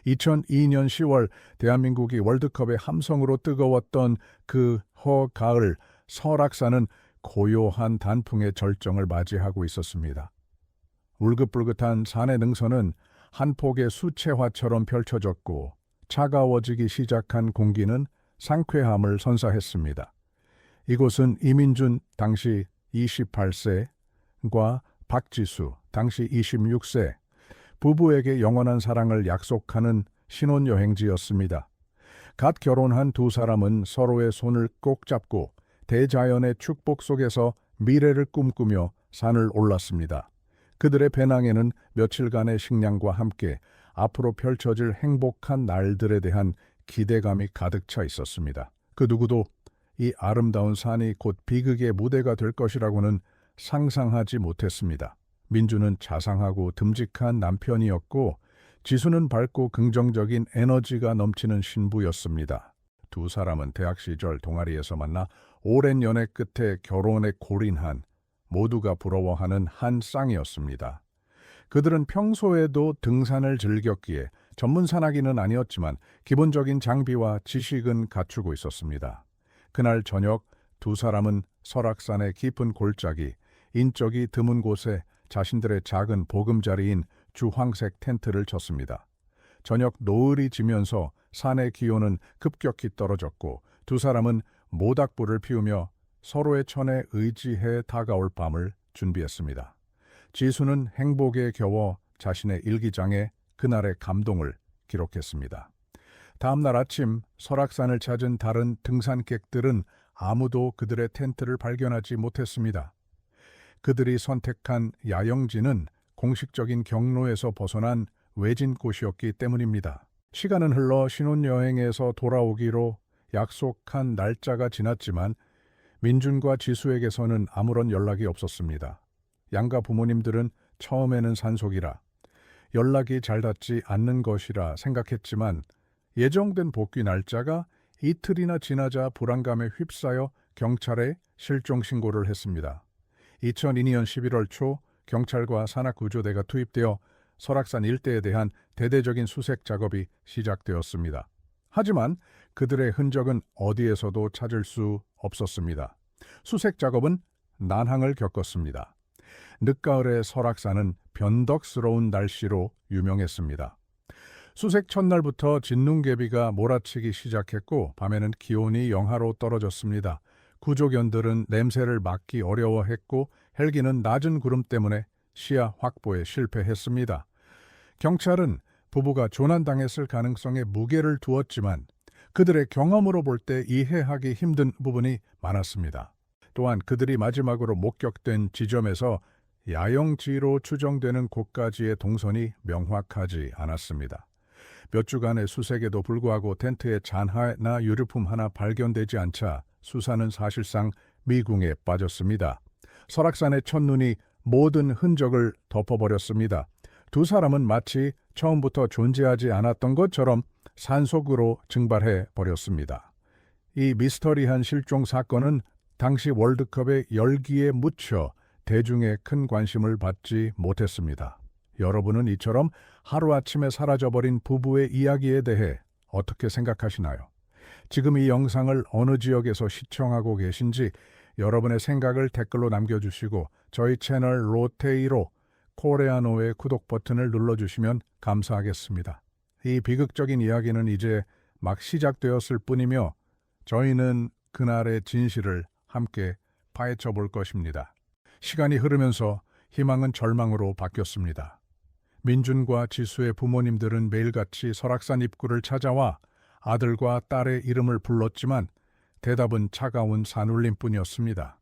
2002년 10월 대한민국이 월드컵의 함성으로 뜨거웠던 그 허가을, 설악산은 고요한 단풍의 절정을 맞이하고 있었습니다. 울긋불긋한 산의 능선은 한 폭의 수채화처럼 펼쳐졌고 차가워지기 시작한 공기는 상쾌함을 선사했습니다. 이곳은 이민준 당시 28세과 박지수 당시 26세 부부에게 영원한 사랑을 약속하는 신혼여행지였습니다. 갓 결혼한 두 사람은 서로의 손을 꼭 잡고 대자연의 축복 속에서 미래를 꿈꾸며 산을 올랐습니다. 그들의 배낭에는 며칠간의 식량과 함께 앞으로 펼쳐질 행복한 날들에 대한 기대감이 가득 차 있었습니다. 그 누구도 이 아름다운 산이 곧 비극의 무대가 될 것이라고는 상상하지 못했습니다. 민주는 자상하고 듬직한 남편이었고 지수는 밝고 긍정적인 에너지가 넘치는 신부였습니다. 두 사람은 대학 시절 동아리에서 만나 오랜 연애 끝에 결혼에 골인한 모두가 부러워하는 한 쌍이었습니다. 그들은 평소에도 등산을 즐겼기에 전문 산악인은 아니었지만 기본적인 장비와 지식은 갖추고 있었습니다. 그날 저녁 두 사람은 설악산의 깊은 골짜기, 인적이 드문 곳에 자신들의 작은 보금자리인 주황색 텐트를 쳤습니다. 저녁 노을이 지면서 산의 기온은 급격히 떨어졌고 두 사람은 모닥불을 피우며 서로의 천에 의지해 다가올 밤을 준비했습니다. 지수는 행복에 겨워 자신의 일기장에 그날의 감동을 기록했습니다. 다음 날 아침 설악산을 찾은 다른 등산객들은 아무도 그들의 텐트를 발견하지 못했습니다. 그들이 선택한 야영지는 공식적인 경로에서 벗어난 외진 곳이었기 때문입니다. 시간은 흘러 신혼여행에서 돌아오기로 약속한 날짜가 지났지만 민준과 지수에게서는 아무런 연락이 없었습니다. 양가 부모님들은 처음에는 산속이라 연락이 잘 닿지 않는 것이라 생각했지만 예정된 복귀 날짜가 이틀이나 지나자 불안감에 휩싸여 경찰에 실종 신고를 했습니다. 2002년 11월 초 경찰과 산악구조대가 투입되어 설악산 일대에 대한 대대적인 수색 작업이 시작되었습니다. 하지만 그들의 흔적은 어디에서도 찾을 수 없었습니다. 수색 작업은 난항을 겪었습니다. 늦가을의 설악산은 변덕스러운 날씨로 유명했습니다. 수색 첫날부터 진눈개비가 몰아치기 시작했고 밤에는 기온이 영하로 떨어졌습니다. 구조견들은 냄새를 맡기 어려워했고 헬기는 낮은 구름 때문에 시야 확보에 실패했습니다. 경찰은 부부가 조난당했을 가능성에 무게를 두었지만 그들의 경험으로 볼 때 이해하기 힘든 부분이 많았습니다. 또한 그들이 마지막으로 목격된 지점에서 야영지로 추정되는 곳까지의 동선이 명확하지 않았습니다. 몇 주간의 수색에도 불구하고 텐트에 잔하나 유류품 하나 발견되지 않자 수사는 사실상 미궁에 빠졌습니다. 설악산의 첫눈이 모든 흔적을 덮어버렸습니다. 두 사람은 마치 처음부터 존재하지 않았던 것처럼 산속으로 증발해 버렸습니다. 이 미스터리한 실종 사건은 당시 월드컵의 열기에 묻혀 대중의 큰 관심을 받지 못했습니다. 여러분은 이처럼 하루아침에 사라져버린 부부의 이야기에 대해 어떻게 생각하시나요? 지금 이 영상을 어느 지역에서 시청하고 계신지 여러분의 생각을 댓글로 남겨주시고 저희 채널 로테이로 코레아노의 구독 버튼을 눌러주시면 감사하겠습니다. 이 비극적인 이야기는 이제 막 시작되었을 뿐이며 저희는 그날의 진실을 함께 파헤쳐 볼 것입니다. 시간이 흐르면서 희망은 절망으로 바뀌었습니다. 민준과 지수의 부모님들은 매일같이 설악산 입구를 찾아와 아들과 딸의 이름을 불렀지만 대답은 차가운 산울림뿐이었습니다.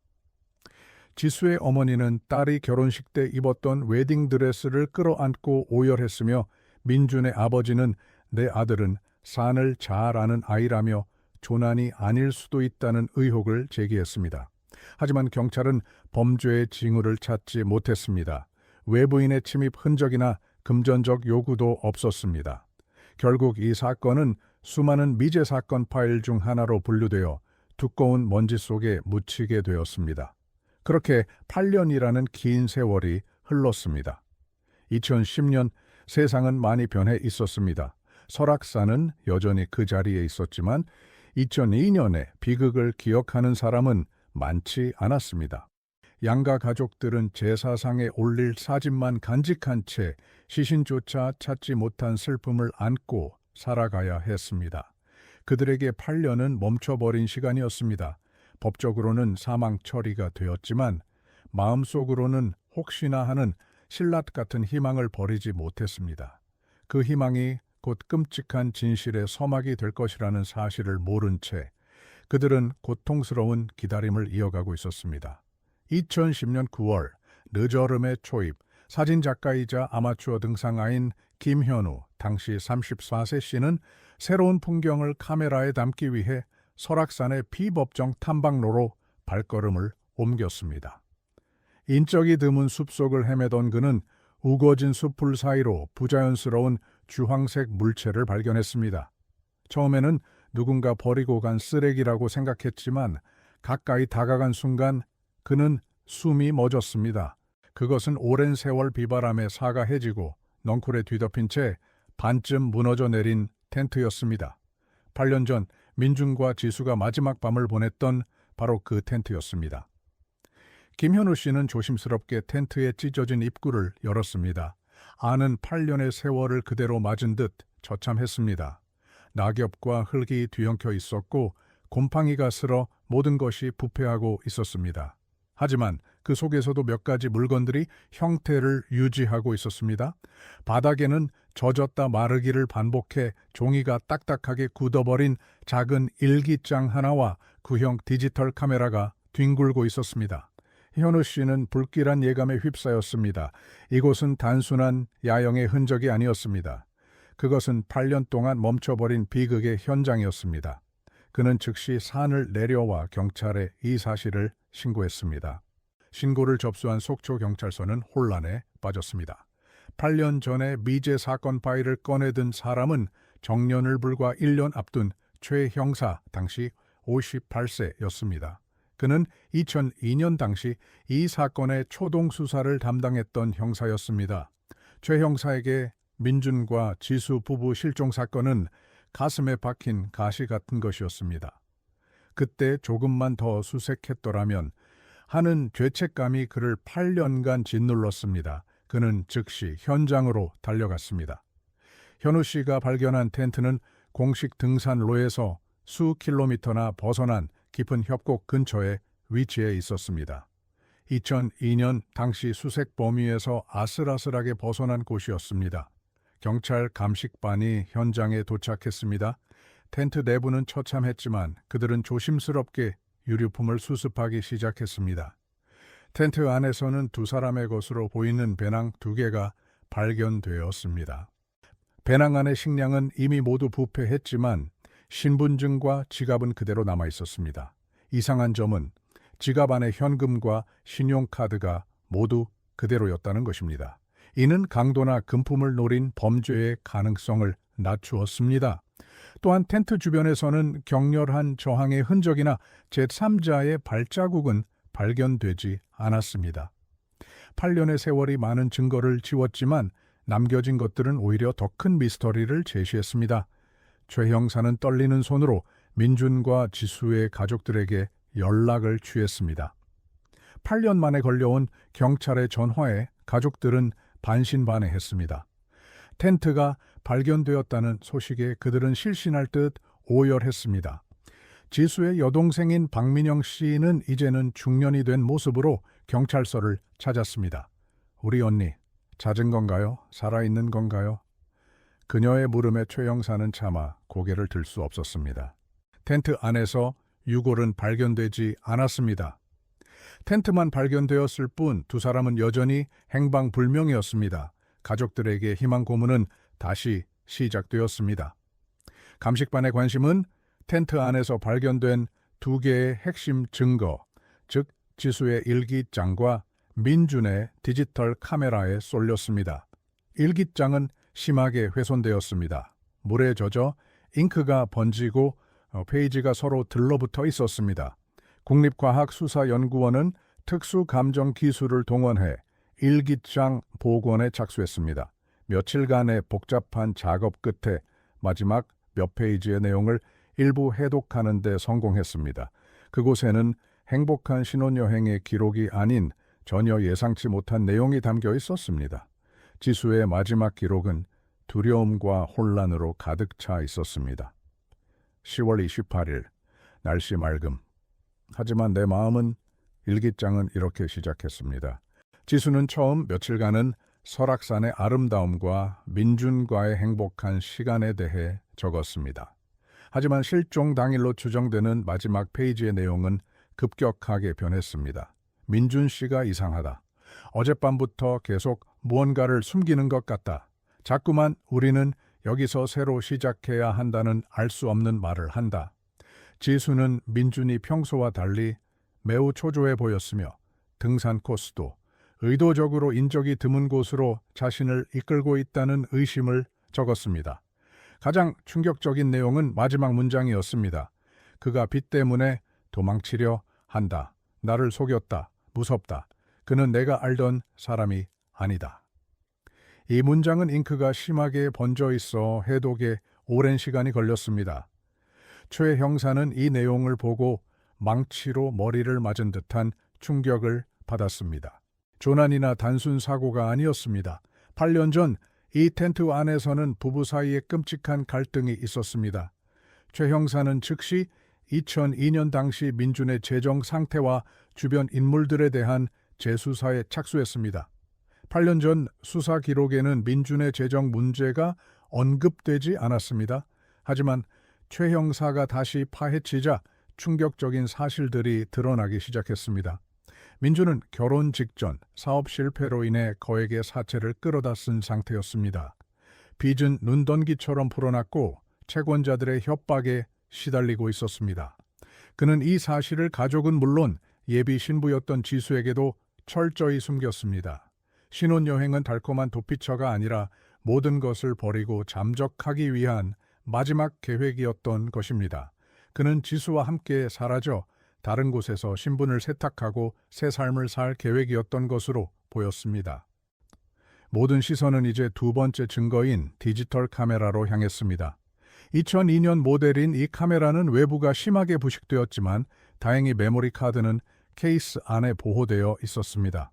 지수의 어머니는 딸이 결혼식 때 입었던 웨딩드레스를 끌어안고 오열했으며 민준의 아버지는 내 아들은 산을 잘 아는 아이라며 조난이 아닐 수도 있다는 의혹을 제기했습니다. 하지만 경찰은 범죄의 징후를 찾지 못했습니다. 외부인의 침입 흔적이나 금전적 요구도 없었습니다. 결국 이 사건은 수많은 미제 사건 파일 중 하나로 분류되어 두꺼운 먼지 속에 묻히게 되었습니다. 그렇게 8년이라는 긴 세월이 흘렀습니다. 2010년 세상은 많이 변해 있었습니다. 설악산은 여전히 그 자리에 있었지만 2002년에 비극을 기억하는 사람은 많지 않았습니다. 양가 가족들은 제사상에 올릴 사진만 간직한 채 시신조차 찾지 못한 슬픔을 안고 살아가야 했습니다. 그들에게 8년은 멈춰버린 시간이었습니다. 법적으로는 사망 처리가 되었지만 마음속으로는 혹시나 하는 신라 같은 희망을 버리지 못했습니다. 그 희망이 곧 끔찍한 진실의 서막이 될 것이라는 사실을 모른 채 그들은 고통스러운 기다림을 이어가고 있었습니다. 2010년 9월 늦여름의 초입, 사진작가이자 아마추어 등산가인 김현우, 당시 34세 씨는 새로운 풍경을 카메라에 담기 위해 설악산의 비법정 탐방로로 발걸음을 옮겼습니다. 인적이 드문 숲속을 헤매던 그는 우거진 숲풀 사이로 부자연스러운 주황색 물체를 발견했습니다. 처음에는 누군가 버리고 간 쓰레기라고 생각했지만 가까이 다가간 순간 그는 숨이 멎었습니다. 그것은 오랜 세월 비바람에 사가해지고 넝쿨에 뒤덮인 채 반쯤 무너져 내린 텐트였습니다. 8년 전 민준과 지수가 마지막 밤을 보냈던 바로 그 텐트였습니다. 김현우 씨는 조심스럽게 텐트에 찢어진 입구를 열었습니다. 안은 8년의 세월을 그대로 맞은 듯 처참했습니다. 낙엽과 흙이 뒤엉켜 있었고 곰팡이가 슬어 모든 것이 부패하고 있었습니다. 하지만 그 속에서도 몇 가지 물건들이 형태를 유지하고 있었습니다. 바닥에는 젖었다 마르기를 반복해 종이가 딱딱하게 굳어버린 작은 일기장 하나와 구형 디지털 카메라가 뒹굴고 있었습니다. 현우 씨는 불길한 예감에 휩싸였습니다. 이곳은 단순한 야영의 흔적이 아니었습니다. 그것은 8년 동안 멈춰버린 비극의 현장이었습니다. 그는 즉시 산을 내려와 경찰에 이 사실을 신고했습니다. 신고를 접수한 속초경찰서는 혼란에 빠졌습니다. 8년 전에 미제 사건 파일을 꺼내든 사람은 정년을 불과 1년 앞둔 최 형사, 당시 58세였습니다. 그는 2002년 당시 이 사건의 초동 수사를 담당했던 형사였습니다. 최 형사에게 민준과 지수 부부 실종 사건은 가슴에 박힌 가시 같은 것이었습니다. 그때 조금만 더 수색했더라면 하는 죄책감이 그를 8년간 짓눌렀습니다. 그는 즉시 현장으로 달려갔습니다. 현우 씨가 발견한 텐트는 공식 등산로에서 수 킬로미터나 벗어난 깊은 협곡 근처에 위치해 있었습니다. 2002년 당시 수색 범위에서 아슬아슬하게 벗어난 곳이었습니다. 경찰 감식반이 현장에 도착했습니다. 텐트 내부는 처참했지만 그들은 조심스럽게 유류품을 수습하기 시작했습니다. 텐트 안에서는 두 사람의 것으로 보이는 배낭 2개가 발견되었습니다. 배낭 안의 식량은 이미 모두 부패했지만 신분증과 지갑은 그대로 남아 있었습니다. 이상한 점은 지갑 안의 현금과 신용카드가 모두 그대로였다는 것입니다. 이는 강도나 금품을 노린 범죄의 가능성을 낮추었습니다. 또한 텐트 주변에서는 격렬한 저항의 흔적이나 제3자의 발자국은 발견되지 않았습니다. 8년의 세월이 많은 증거를 지웠지만 남겨진 것들은 오히려 더 큰 미스터리를 제시했습니다. 최 형사는 떨리는 손으로 민준과 지수의 가족들에게 연락을 취했습니다. 8년 만에 걸려온 경찰의 전화에 가족들은 반신반의했습니다. 텐트가 발견되었다는 소식에 그들은 실신할 듯 오열했습니다. 지수의 여동생인 박민영 씨는 이제는 중년이 된 모습으로 경찰서를 찾았습니다. 우리 언니, 잦은 건가요? 살아있는 건가요? 그녀의 물음에 최 형사는 차마 고개를 들 수 없었습니다. 텐트 안에서 유골은 발견되지 않았습니다. 텐트만 발견되었을 뿐 두 사람은 여전히 행방불명이었습니다. 가족들에게 희망 고문은 다시 시작되었습니다. 감식반의 관심은 텐트 안에서 발견된 2개의 핵심 증거, 즉 지수의 일기장과 민준의 디지털 카메라에 쏠렸습니다. 일기장은 심하게 훼손되었습니다. 물에 젖어 잉크가 번지고 페이지가 서로 들러붙어 있었습니다. 국립과학수사연구원은 특수감정 기술을 동원해 일기장 복원에 착수했습니다. 며칠간의 복잡한 작업 끝에 마지막 몇 페이지의 내용을 일부 해독하는 데 성공했습니다. 그곳에는 행복한 신혼여행의 기록이 아닌 전혀 예상치 못한 내용이 담겨 있었습니다. 지수의 마지막 기록은 두려움과 혼란으로 가득 차 있었습니다. 10월 28일, 날씨 맑음. 하지만 내 마음은 일기장은 이렇게 시작했습니다. 지수는 처음 며칠간은 설악산의 아름다움과 민준과의 행복한 시간에 대해 적었습니다. 하지만 실종 당일로 추정되는 마지막 페이지의 내용은 급격하게 변했습니다. 민준 씨가 이상하다. 어젯밤부터 계속 무언가를 숨기는 것 같다. 자꾸만 우리는 여기서 새로 시작해야 한다는 알 수 없는 말을 한다. 지수는 민준이 평소와 달리 매우 초조해 보였으며 등산 코스도 의도적으로 인적이 드문 곳으로 자신을 이끌고 있다는 의심을 적었습니다. 가장 충격적인 내용은 마지막 문장이었습니다. 그가 빛 때문에 도망치려 한다. 나를 속였다. 무섭다. 그는 내가 알던 사람이 아니다. 이 문장은 잉크가 심하게 번져 있어 해독에 오랜 시간이 걸렸습니다. 최 형사는 이 내용을 보고 망치로 머리를 맞은 듯한 충격을 받았습니다. 조난이나 단순 사고가 아니었습니다. 8년 전 이 텐트 안에서는 부부 사이에 끔찍한 갈등이 있었습니다. 최 형사는 즉시 2002년 당시 민준의 재정 상태와 주변 인물들에 대한 재수사에 착수했습니다. 8년 전 수사 기록에는 민준의 재정 문제가 언급되지 않았습니다. 하지만 최 형사가 다시 파헤치자 충격적인 사실들이 드러나기 시작했습니다. 민준은 결혼 직전 사업 실패로 인해 거액의 사채를 끌어다 쓴 상태였습니다. 빚은 눈덩이처럼 불어났고 채권자들의 협박에 시달리고 있었습니다. 그는 이 사실을 가족은 물론 예비 신부였던 지수에게도 철저히 숨겼습니다. 신혼여행은 달콤한 도피처가 아니라 모든 것을 버리고 잠적하기 위한 마지막 계획이었던 것입니다. 그는 지수와 함께 사라져 다른 곳에서 신분을 세탁하고 새 삶을 살 계획이었던 것으로 보였습니다. 모든 시선은 이제 두 번째 증거인 디지털 카메라로 향했습니다. 2002년 모델인 이 카메라는 외부가 심하게 부식되었지만 다행히 메모리 카드는 케이스 안에 보호되어 있었습니다.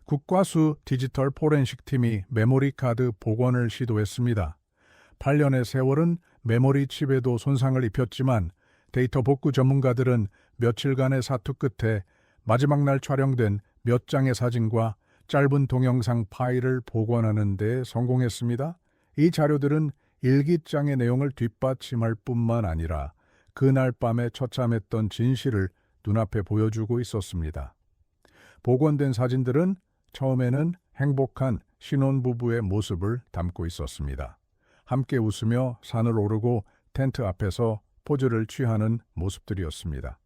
국과수 디지털 포렌식 팀이 메모리 카드 복원을 시도했습니다. 8년의 세월은 메모리 칩에도 손상을 입혔지만 데이터 복구 전문가들은 며칠간의 사투 끝에 마지막 날 촬영된 몇 장의 사진과 짧은 동영상 파일을 복원하는 데 성공했습니다. 이 자료들은 일기장의 내용을 뒷받침할 뿐만 아니라 그날 밤에 처참했던 진실을 눈앞에 보여주고 있었습니다. 복원된 사진들은 처음에는 행복한 신혼부부의 모습을 담고 있었습니다. 함께 웃으며 산을 오르고 텐트 앞에서 포즈를 취하는 모습들이었습니다.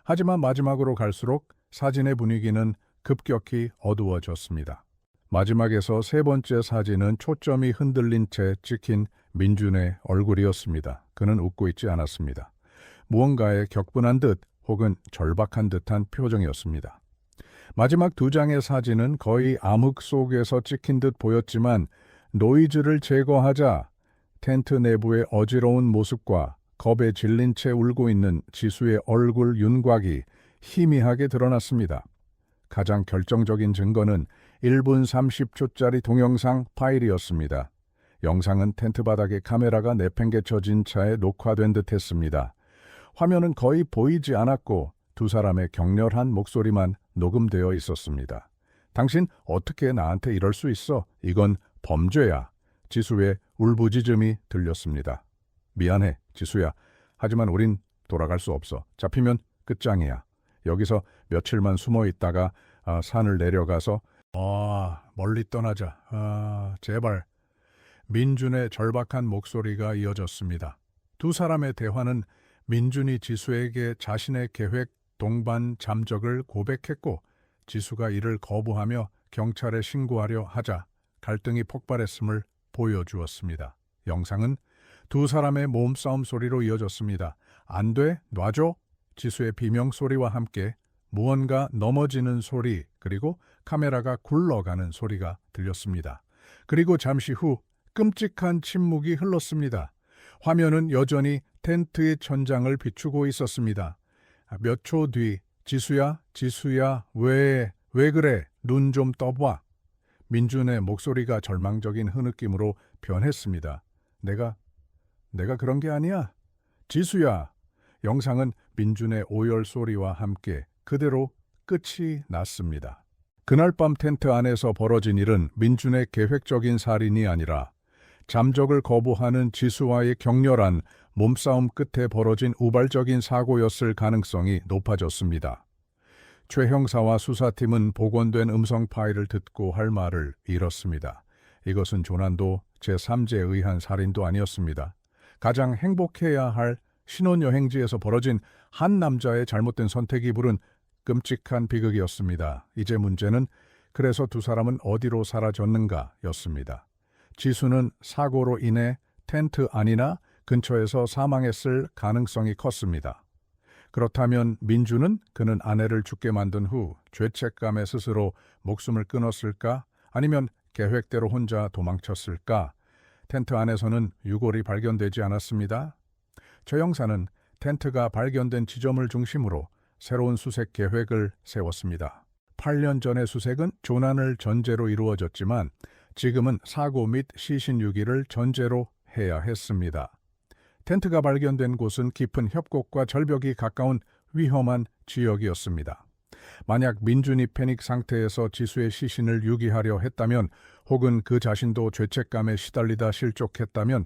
하지만 마지막으로 갈수록 사진의 분위기는 급격히 어두워졌습니다. 마지막에서 세 번째 사진은 초점이 흔들린 채 찍힌 민준의 얼굴이었습니다. 그는 웃고 있지 않았습니다. 무언가에 격분한 듯 혹은 절박한 듯한 표정이었습니다. 마지막 두 장의 사진은 거의 암흑 속에서 찍힌 듯 보였지만 노이즈를 제거하자 텐트 내부의 어지러운 모습과 겁에 질린 채 울고 있는 지수의 얼굴 윤곽이 희미하게 드러났습니다. 가장 결정적인 증거는 1분 30초짜리 동영상 파일이었습니다. 영상은 텐트 바닥에 카메라가 내팽개쳐진 차에 녹화된 듯 했습니다. 화면은 거의 보이지 않았고 두 사람의 격렬한 목소리만 녹음되어 있었습니다. 당신 어떻게 나한테 이럴 수 있어? 이건 범죄야. 지수의 울부짖음이 들렸습니다. 미안해, 지수야. 하지만 우린 돌아갈 수 없어. 잡히면 끝장이야. 여기서 며칠만 숨어 있다가 산을 내려가서 멀리 떠나자. 제발. 민준의 절박한 목소리가 이어졌습니다. 두 사람의 대화는 민준이 지수에게 자신의 계획 동반 잠적을 고백했고 지수가 이를 거부하며 경찰에 신고하려 하자 갈등이 폭발했음을 보여주었습니다. 영상은 두 사람의 몸싸움 소리로 이어졌습니다. 안 돼, 놔줘. 지수의 비명 소리와 함께 무언가 넘어지는 소리 그리고 카메라가 굴러가는 소리가 들렸습니다. 그리고 잠시 후 끔찍한 침묵이 흘렀습니다. 화면은 여전히 텐트의 천장을 비추고 있었습니다. 몇 초 뒤 지수야, 지수야, 왜 그래? 눈 좀 떠봐. 민준의 목소리가 절망적인 흐느낌으로 변했습니다. 내가 그런 게 아니야. 지수야. 영상은 민준의 오열 소리와 함께 그대로 끝이 났습니다. 그날 밤 텐트 안에서 벌어진 일은 민준의 계획적인 살인이 아니라 잠적을 거부하는 지수와의 격렬한 몸싸움 끝에 벌어진 우발적인 사고였을 가능성이 높아졌습니다. 최 형사와 수사팀은 복원된 음성 파일을 듣고 할 말을 잃었습니다. 이것은 조난도 제3제에 의한 살인도 아니었습니다. 가장 행복해야 할 신혼여행지에서 벌어진 한 남자의 잘못된 선택이 부른 끔찍한 비극이었습니다. 이제 문제는 그래서 두 사람은 어디로 사라졌는가였습니다. 지수는 사고로 인해 텐트 안이나 근처에서 사망했을 가능성이 컸습니다. 그렇다면 민주는 그는 아내를 죽게 만든 후 죄책감에 스스로 목숨을 끊었을까? 아니면 계획대로 혼자 도망쳤을까? 텐트 안에서는 유골이 발견되지 않았습니다. 최 형사는 텐트가 발견된 지점을 중심으로 새로운 수색 계획을 세웠습니다. 8년 전의 수색은 조난을 전제로 이루어졌지만 지금은 사고 및 시신 유기를 전제로 해야 했습니다. 텐트가 발견된 곳은 깊은 협곡과 절벽이 가까운 위험한 지역이었습니다. 만약 민준이 패닉 상태에서 지수의 시신을 유기하려 했다면 혹은 그 자신도 죄책감에 시달리다 실족했다면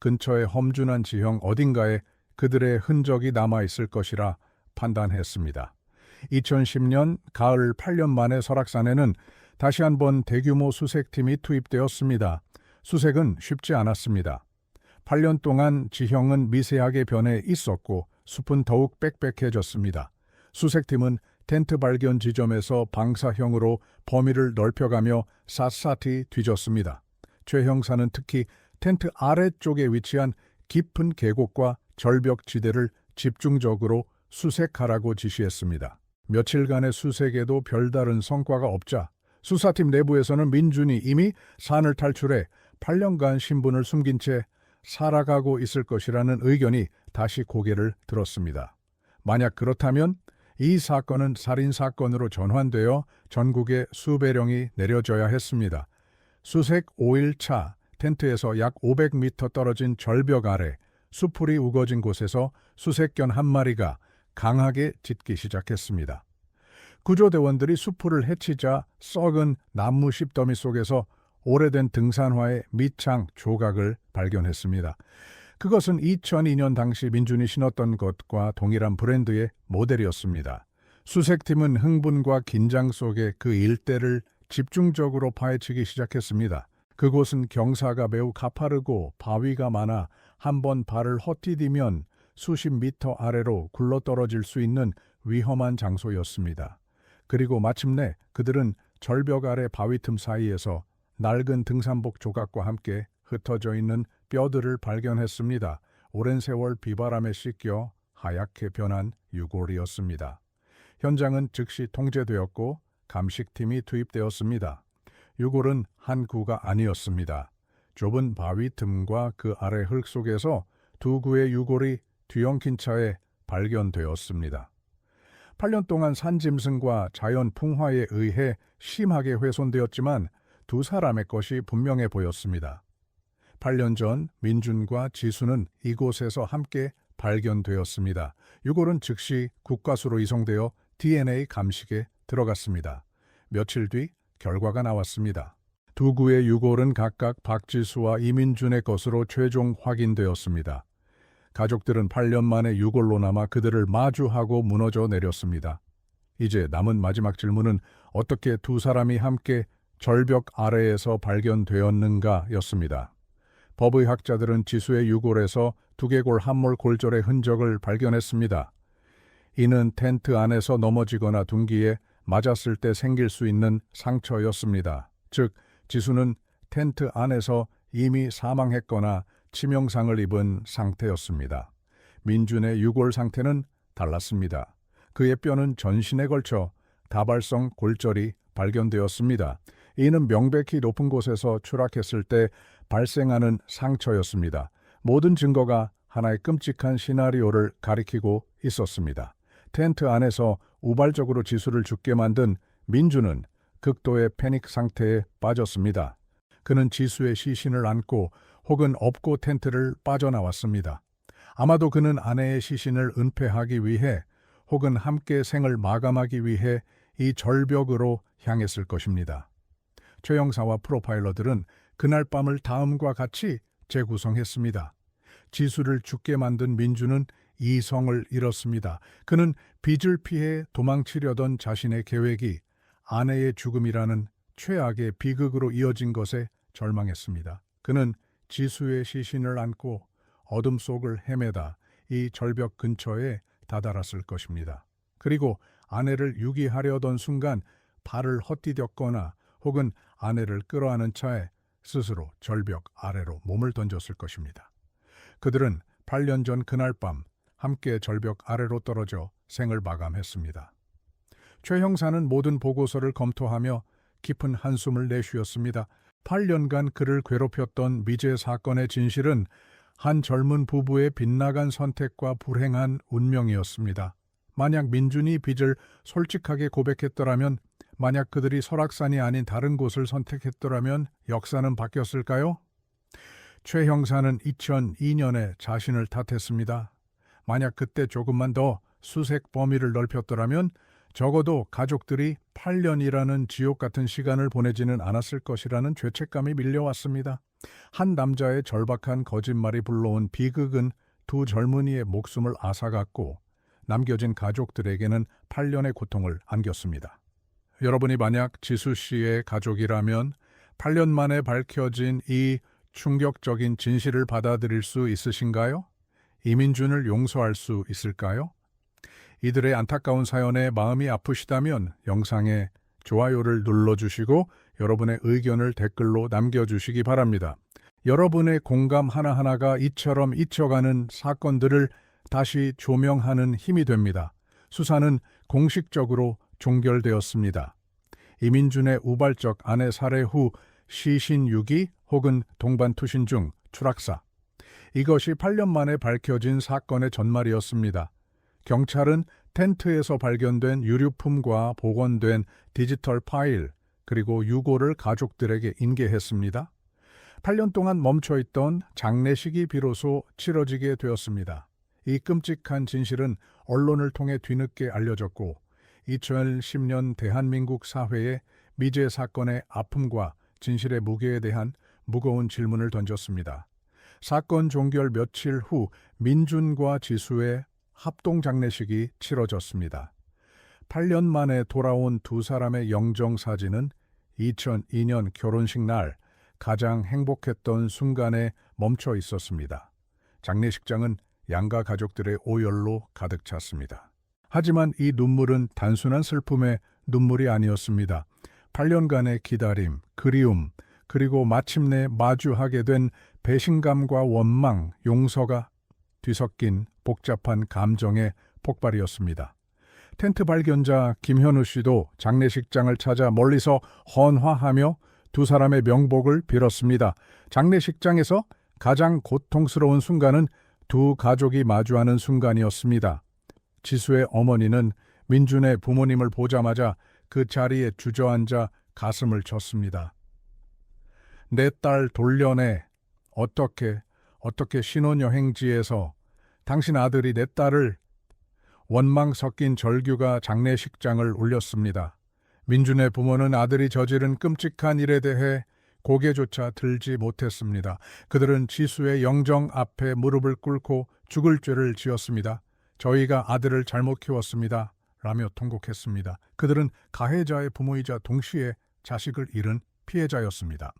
근처의 험준한 지형 어딘가에 그들의 흔적이 남아있을 것이라 판단했습니다. 2010년 가을 8년 만에 설악산에는 다시 한번 대규모 수색팀이 투입되었습니다. 수색은 쉽지 않았습니다. 8년 동안 지형은 미세하게 변해 있었고 숲은 더욱 빽빽해졌습니다. 수색팀은 텐트 발견 지점에서 방사형으로 범위를 넓혀가며 샅샅이 뒤졌습니다. 최 형사는 특히 텐트 아래쪽에 위치한 깊은 계곡과 절벽 지대를 집중적으로 수색하라고 지시했습니다. 며칠간의 수색에도 별다른 성과가 없자 수사팀 내부에서는 민준이 이미 산을 탈출해 8년간 신분을 숨긴 채 살아가고 있을 것이라는 의견이 다시 고개를 들었습니다. 만약 그렇다면 이 사건은 살인사건으로 전환되어 전국에 수배령이 내려져야 했습니다. 수색 5일차 텐트에서 약 500m 떨어진 절벽 아래 수풀이 우거진 곳에서 수색견 한 마리가 강하게 짖기 시작했습니다. 구조대원들이 수풀을 헤치자 썩은 나무 씹더미 속에서 오래된 등산화의 밑창 조각을 발견했습니다. 그것은 2002년 당시 민준이 신었던 것과 동일한 브랜드의 모델이었습니다. 수색팀은 흥분과 긴장 속에 그 일대를 집중적으로 파헤치기 시작했습니다. 그곳은 경사가 매우 가파르고 바위가 많아 한번 발을 헛디디면 수십 미터 아래로 굴러떨어질 수 있는 위험한 장소였습니다. 그리고 마침내 그들은 절벽 아래 바위 틈 사이에서 낡은 등산복 조각과 함께 흩어져 있는 뼈들을 발견했습니다. 오랜 세월 비바람에 씻겨 하얗게 변한 유골이었습니다. 현장은 즉시 통제되었고 감식팀이 투입되었습니다. 유골은 한 구가 아니었습니다. 좁은 바위 틈과 그 아래 흙 속에서 두 구의 유골이 뒤엉킨 차에 발견되었습니다. 8년 동안 산짐승과 자연 풍화에 의해 심하게 훼손되었지만 두 사람의 것이 분명해 보였습니다. 8년 전 민준과 지수는 이곳에서 함께 발견되었습니다. 유골은 즉시 국과수로 이송되어 DNA 감식에 들어갔습니다. 며칠 뒤 결과가 나왔습니다. 두 구의 유골은 각각 박지수와 이민준의 것으로 최종 확인되었습니다. 가족들은 8년 만에 유골로 남아 그들을 마주하고 무너져 내렸습니다. 이제 남은 마지막 질문은 어떻게 두 사람이 함께 절벽 아래에서 발견되었는가였습니다. 법의학자들은 지수의 유골에서 두개골 함몰 골절의 흔적을 발견했습니다. 이는 텐트 안에서 넘어지거나 둔기에 맞았을 때 생길 수 있는 상처였습니다. 즉, 지수는 텐트 안에서 이미 사망했거나 치명상을 입은 상태였습니다. 민준의 유골 상태는 달랐습니다. 그의 뼈는 전신에 걸쳐 다발성 골절이 발견되었습니다. 이는 명백히 높은 곳에서 추락했을 때 발생하는 상처였습니다. 모든 증거가 하나의 끔찍한 시나리오를 가리키고 있었습니다. 텐트 안에서 우발적으로 지수를 죽게 만든 민주는 극도의 패닉 상태에 빠졌습니다. 그는 지수의 시신을 안고 혹은 업고 텐트를 빠져나왔습니다. 아마도 그는 아내의 시신을 은폐하기 위해 혹은 함께 생을 마감하기 위해 이 절벽으로 향했을 것입니다. 최 형사와 프로파일러들은 그날 밤을 다음과 같이 재구성했습니다. 지수를 죽게 만든 민주는 이성을 잃었습니다. 그는 빚을 피해 도망치려던 자신의 계획이 아내의 죽음이라는 최악의 비극으로 이어진 것에 절망했습니다. 그는 지수의 시신을 안고 어둠 속을 헤매다 이 절벽 근처에 다다랐을 것입니다. 그리고 아내를 유기하려던 순간 발을 헛디뎠거나 혹은 아내를 끌어안은 차에 스스로 절벽 아래로 몸을 던졌을 것입니다. 그들은 8년 전 그날 밤 함께 절벽 아래로 떨어져 생을 마감했습니다. 최 형사는 모든 보고서를 검토하며 깊은 한숨을 내쉬었습니다. 8년간 그를 괴롭혔던 미제 사건의 진실은 한 젊은 부부의 빗나간 선택과 불행한 운명이었습니다. 만약 민준이 빚을 솔직하게 고백했더라면, 만약 그들이 설악산이 아닌 다른 곳을 선택했더라면 역사는 바뀌었을까요? 최 형사는 2002년에 자신을 탓했습니다. 만약 그때 조금만 더 수색 범위를 넓혔더라면 적어도 가족들이 8년이라는 지옥 같은 시간을 보내지는 않았을 것이라는 죄책감이 밀려왔습니다. 한 남자의 절박한 거짓말이 불러온 비극은 두 젊은이의 목숨을 앗아갔고 남겨진 가족들에게는 8년의 고통을 안겼습니다. 여러분이 만약 지수 씨의 가족이라면 8년 만에 밝혀진 이 충격적인 진실을 받아들일 수 있으신가요? 이민준을 용서할 수 있을까요? 이들의 안타까운 사연에 마음이 아프시다면 영상에 좋아요를 눌러주시고 여러분의 의견을 댓글로 남겨주시기 바랍니다. 여러분의 공감 하나하나가 이처럼 잊혀가는 사건들을 다시 조명하는 힘이 됩니다. 수사는 공식적으로 종결되었습니다. 이민준의 우발적 아내 살해 후 시신 유기 혹은 동반 투신 중 추락사. 이것이 8년 만에 밝혀진 사건의 전말이었습니다. 경찰은 텐트에서 발견된 유류품과 복원된 디지털 파일 그리고 유고를 가족들에게 인계했습니다. 8년 동안 멈춰있던 장례식이 비로소 치러지게 되었습니다. 이 끔찍한 진실은 언론을 통해 뒤늦게 알려졌고 2010년 대한민국 사회에 미제 사건의 아픔과 진실의 무게에 대한 무거운 질문을 던졌습니다. 사건 종결 며칠 후 민준과 지수의 합동 장례식이 치러졌습니다. 8년 만에 돌아온 두 사람의 영정 사진은 2002년 결혼식 날 가장 행복했던 순간에 멈춰 있었습니다. 장례식장은 양가 가족들의 오열로 가득 찼습니다. 하지만 이 눈물은 단순한 슬픔의 눈물이 아니었습니다. 8년간의 기다림, 그리움, 그리고 마침내 마주하게 된 배신감과 원망, 용서가 뒤섞인 복잡한 감정의 폭발이었습니다. 텐트 발견자 김현우 씨도 장례식장을 찾아 멀리서 헌화하며 두 사람의 명복을 빌었습니다. 장례식장에서 가장 고통스러운 순간은 두 가족이 마주하는 순간이었습니다. 지수의 어머니는 민준의 부모님을 보자마자 그 자리에 주저앉아 가슴을 쳤습니다. 내 딸 돌려내. 어떻게 신혼여행지에서 당신 아들이 내 딸을. 원망 섞인 절규가 장례식장을 울렸습니다. 민준의 부모는 아들이 저지른 끔찍한 일에 대해 고개조차 들지 못했습니다. 그들은 지수의 영정 앞에 무릎을 꿇고 죽을 죄를 지었습니다. 저희가 아들을 잘못 키웠습니다. 라며 통곡했습니다. 그들은 가해자의 부모이자 동시에 자식을 잃은 피해자였습니다.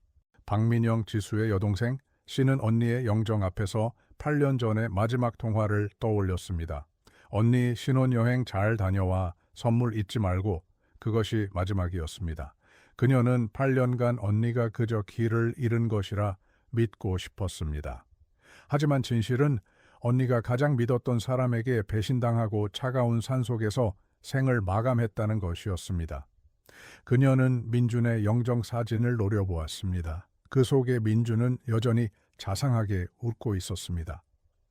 박민영 지수의 여동생 씨는 언니의 영정 앞에서 8년 전의 마지막 통화를 떠올렸습니다. 언니 신혼여행 잘 다녀와 선물 잊지 말고. 그것이 마지막이었습니다. 그녀는 8년간 언니가 그저 길을 잃은 것이라 믿고 싶었습니다. 하지만 진실은 언니가 가장 믿었던 사람에게 배신당하고 차가운 산속에서 생을 마감했다는 것이었습니다. 그녀는 민준의 영정 사진을 노려보았습니다. 그 속에 민준은 여전히 자상하게 웃고 있었습니다.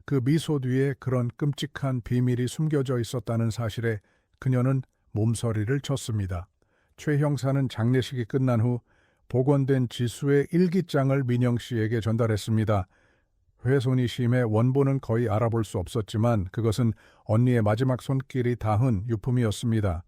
그 미소 뒤에 그런 끔찍한 비밀이 숨겨져 있었다는 사실에 그녀는 몸서리를 쳤습니다. 최 형사는 장례식이 끝난 후 복원된 지수의 일기장을 민영 씨에게 전달했습니다. 훼손이 심해 원본은 거의 알아볼 수 없었지만 그것은 언니의 마지막 손길이 닿은 유품이었습니다.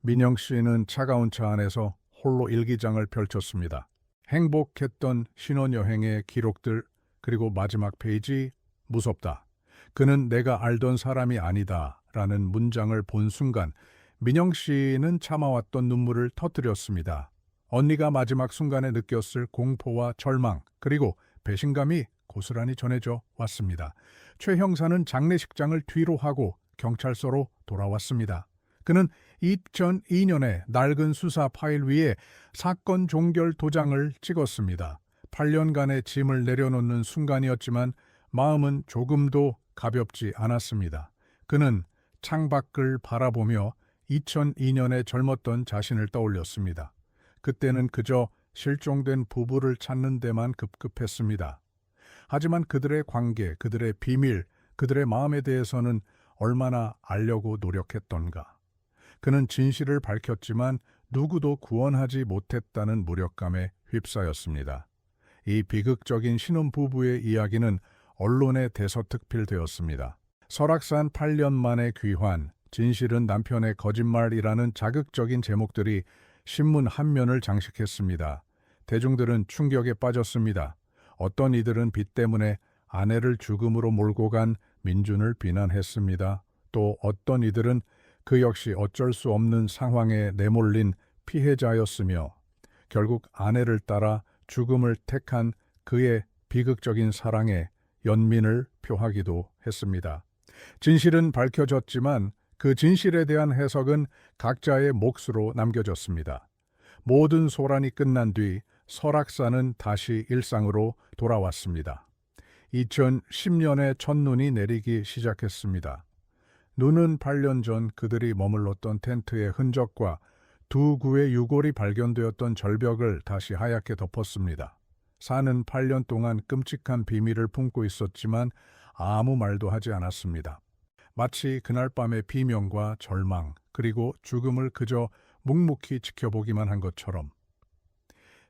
민영 씨는 차가운 차 안에서 홀로 일기장을 펼쳤습니다. 행복했던 신혼여행의 기록들, 그리고 마지막 페이지, 무섭다. 그는 내가 알던 사람이 아니다. 라는 문장을 본 순간 민영 씨는 참아왔던 눈물을 터뜨렸습니다. 언니가 마지막 순간에 느꼈을 공포와 절망, 그리고 배신감이 고스란히 전해져 왔습니다. 최 형사는 장례식장을 뒤로 하고 경찰서로 돌아왔습니다. 그는 2002년에 낡은 수사 파일 위에 사건 종결 도장을 찍었습니다. 8년간의 짐을 내려놓는 순간이었지만 마음은 조금도 가볍지 않았습니다. 그는 창밖을 바라보며 2002년에 젊었던 자신을 떠올렸습니다. 그때는 그저 실종된 부부를 찾는 데만 급급했습니다. 하지만 그들의 관계, 그들의 비밀, 그들의 마음에 대해서는 얼마나 알려고 노력했던가. 그는 진실을 밝혔지만 누구도 구원하지 못했다는 무력감에 휩싸였습니다. 이 비극적인 신혼부부의 이야기는 언론에 대서특필되었습니다. 설악산 8년 만의 귀환, 진실은 남편의 거짓말이라는 자극적인 제목들이 신문 한 면을 장식했습니다. 대중들은 충격에 빠졌습니다. 어떤 이들은 빚 때문에 아내를 죽음으로 몰고 간 민준을 비난했습니다. 또 어떤 이들은 그 역시 어쩔 수 없는 상황에 내몰린 피해자였으며 결국 아내를 따라 죽음을 택한 그의 비극적인 사랑에 연민을 표하기도 했습니다. 진실은 밝혀졌지만 그 진실에 대한 해석은 각자의 몫으로 남겨졌습니다. 모든 소란이 끝난 뒤 설악산은 다시 일상으로 돌아왔습니다. 2010년에 첫눈이 내리기 시작했습니다. 눈은 8년 전 그들이 머물렀던 텐트의 흔적과 두 구의 유골이 발견되었던 절벽을 다시 하얗게 덮었습니다. 산은 8년 동안 끔찍한 비밀을 품고 있었지만 아무 말도 하지 않았습니다. 마치 그날 밤의 비명과 절망, 그리고 죽음을 그저 묵묵히 지켜보기만 한 것처럼.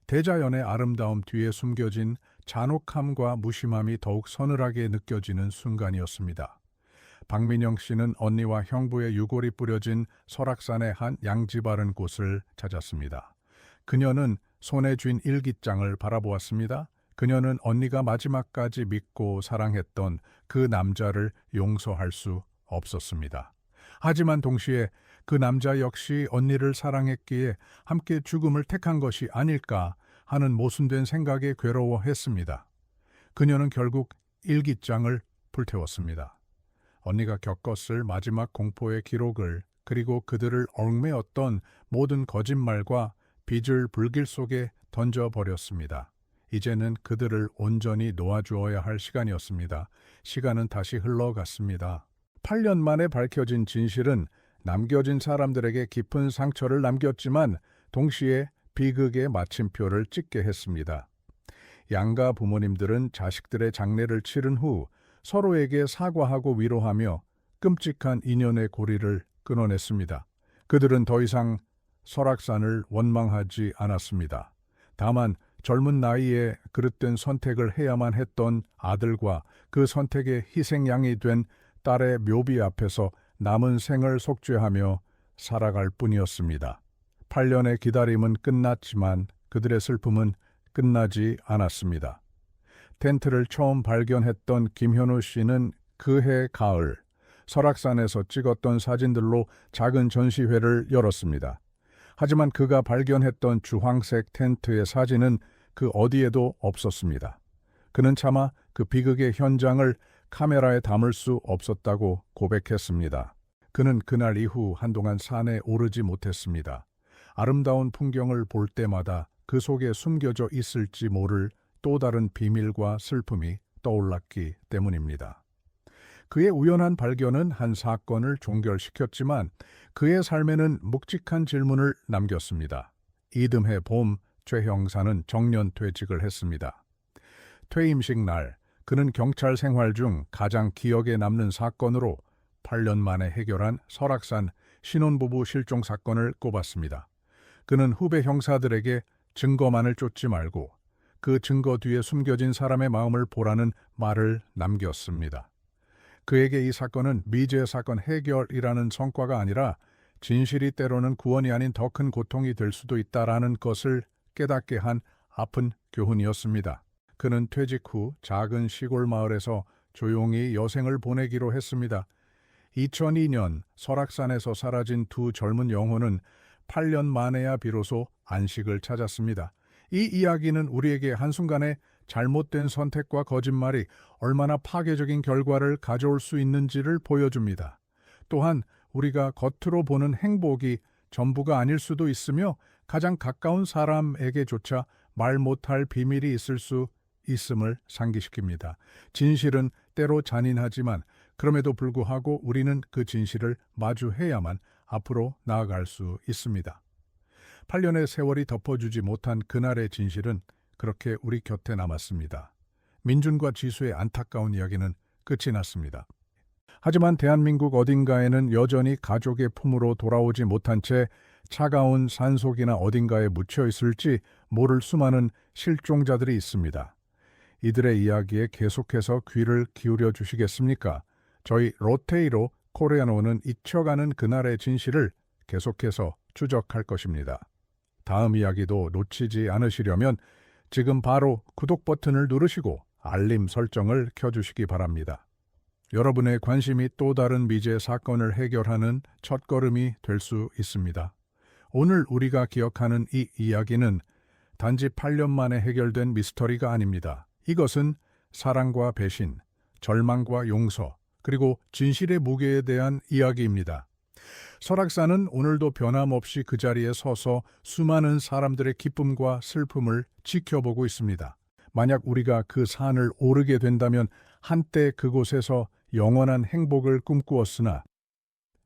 대자연의 아름다움 뒤에 숨겨진 잔혹함과 무심함이 더욱 서늘하게 느껴지는 순간이었습니다. 박민영 씨는 언니와 형부의 유골이 뿌려진 설악산의 한 양지 바른 곳을 찾았습니다. 그녀는 손에 쥔 일기장을 바라보았습니다. 그녀는 언니가 마지막까지 믿고 사랑했던 그 남자를 용서할 수 없었습니다. 하지만 동시에 그 남자 역시 언니를 사랑했기에 함께 죽음을 택한 것이 아닐까 하는 모순된 생각에 괴로워했습니다. 그녀는 결국 일기장을 불태웠습니다. 언니가 겪었을 마지막 공포의 기록을, 그리고 그들을 얽매었던 모든 거짓말과 빚을 불길 속에 던져버렸습니다. 이제는 그들을 온전히 놓아주어야 할 시간이었습니다. 시간은 다시 흘러갔습니다. 8년 만에 밝혀진 진실은 남겨진 사람들에게 깊은 상처를 남겼지만 동시에 비극의 마침표를 찍게 했습니다. 양가 부모님들은 자식들의 장례를 치른 후 서로에게 사과하고 위로하며 끔찍한 인연의 고리를 끊어냈습니다. 그들은 더 이상 설악산을 원망하지 않았습니다. 다만 젊은 나이에 그릇된 선택을 해야만 했던 아들과 그 선택의 희생양이 된 딸의 묘비 앞에서 남은 생을 속죄하며 살아갈 뿐이었습니다. 8년의 기다림은 끝났지만 그들의 슬픔은 끝나지 않았습니다. 텐트를 처음 발견했던 김현우 씨는 그해 가을 설악산에서 찍었던 사진들로 작은 전시회를 열었습니다. 하지만 그가 발견했던 주황색 텐트의 사진은 그 어디에도 없었습니다. 그는 차마 그 비극의 현장을 카메라에 담을 수 없었다고 고백했습니다. 그는 그날 이후 한동안 산에 오르지 못했습니다. 아름다운 풍경을 볼 때마다 그 속에 숨겨져 있을지 모를 또 다른 비밀과 슬픔이 떠올랐기 때문입니다. 그의 우연한 발견은 한 사건을 종결시켰지만 그의 삶에는 묵직한 질문을 남겼습니다. 이듬해 봄 최 형사는 정년퇴직을 했습니다. 퇴임식 날, 그는 경찰 생활 중 가장 기억에 남는 사건으로 8년 만에 해결한 설악산 신혼부부 실종 사건을 꼽았습니다. 그는 후배 형사들에게 증거만을 쫓지 말고 그 증거 뒤에 숨겨진 사람의 마음을 보라는 말을 남겼습니다. 그에게 이 사건은 미제 사건 해결이라는 성과가 아니라 진실이 때로는 구원이 아닌 더 큰 고통이 될 수도 있다라는 것을 깨닫게 한 아픈 교훈이었습니다. 그는 퇴직 후 작은 시골 마을에서 조용히 여생을 보내기로 했습니다. 2002년 설악산에서 사라진 두 젊은 영혼은 8년 만에야 비로소 안식을 찾았습니다. 이 이야기는 우리에게 한순간에 잘못된 선택과 거짓말이 얼마나 파괴적인 결과를 가져올 수 있는지를 보여줍니다. 또한 우리가 겉으로 보는 행복이 전부가 아닐 수도 있으며 가장 가까운 사람에게조차 말 못할 비밀이 있을 수 있음을 상기시킵니다. 진실은 때로 잔인하지만 그럼에도 불구하고 우리는 그 진실을 마주해야만 앞으로 나아갈 수 있습니다. 8년의 세월이 덮어주지 못한 그날의 진실은 그렇게 우리 곁에 남았습니다. 민준과 지수의 안타까운 이야기는 끝이 났습니다. 하지만 대한민국 어딘가에는 여전히 가족의 품으로 돌아오지 못한 채 차가운 산속이나 어딘가에 묻혀 있을지 모를 수많은 실종자들이 있습니다. 이들의 이야기에 계속해서 귀를 기울여 주시겠습니까? 저희 로테이로 코리아노는 잊혀가는 그날의 진실을 계속해서 추적할 것입니다. 다음 이야기도 놓치지 않으시려면 지금 바로 구독 버튼을 누르시고 알림 설정을 켜주시기 바랍니다. 여러분의 관심이 또 다른 미제 사건을 해결하는 첫걸음이 될 수 있습니다. 오늘 우리가 기억하는 이 이야기는 단지 8년 만에 해결된 미스터리가 아닙니다. 이것은 사랑과 배신, 절망과 용서, 그리고 진실의 무게에 대한 이야기입니다. 설악산은 오늘도 변함없이 그 자리에 서서 수많은 사람들의 기쁨과 슬픔을 지켜보고 있습니다. 만약 우리가 그 산을 오르게 된다면 한때 그곳에서 영원한 행복을 꿈꾸었으나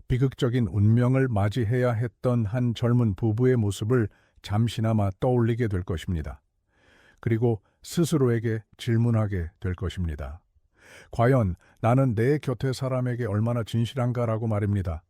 비극적인 운명을 맞이해야 했던 한 젊은 부부의 모습을 잠시나마 떠올리게 될 것입니다. 그리고 스스로에게 질문하게 될 것입니다. 과연 나는 내 곁의 사람에게 얼마나 진실한가라고 말입니다.